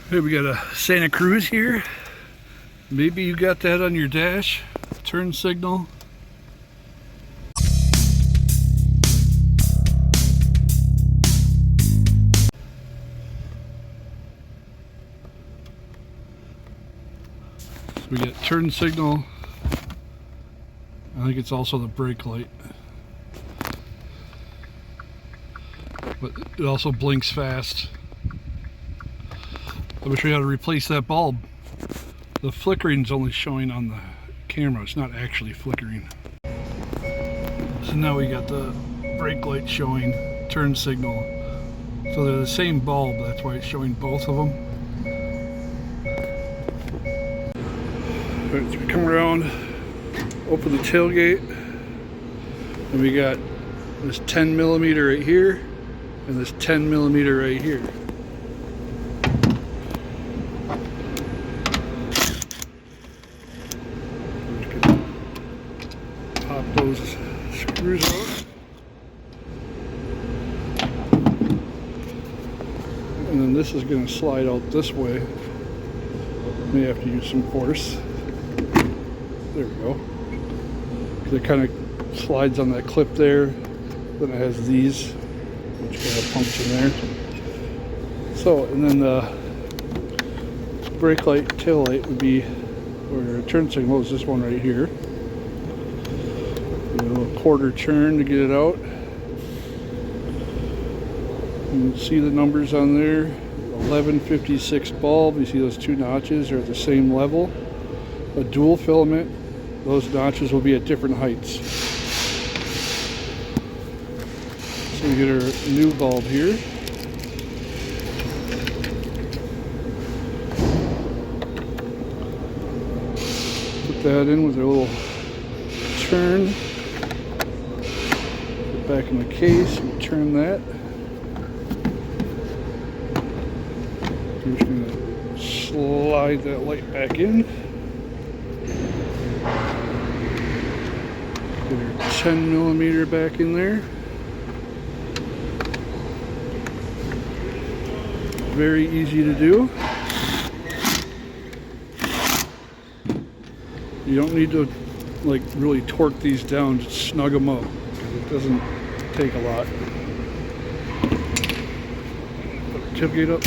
Hey, we got a Santa Cruz here. Maybe you got that on your dash. Turn signal. So we got turn signal. I think it's also the brake light. But it also blinks fast. Let me show you how to replace that bulb. The flickering's only showing on the camera. It's not actually flickering. So now we got the brake light showing, turn signal. So they're the same bulb, that's why it's showing both of them. Alright, so we come around, open the tailgate, and we got this 10mm right here, and this 10mm right here. Pop those screws out. And then this is going to slide out this way. May have to use some force. There we go. It kind of slides on that clip there. Then it has these, which kind of pumps in there. So, and then the brake light, tail light would be, or turn signal is this one right here. A little quarter turn to get it out. You can see the numbers on there. 1156 bulb. You see those two notches are at the same level. A dual filament. Those notches will be at different heights. So we get our new bulb here. Put that in with a little turn. Put back in the case and turn that. I'm just going to slide that light back in. Get our 10mm back in there. Very easy to do. You don't need to like really torque these down, just snug them up because it doesn't take a lot. Put the tailgate up.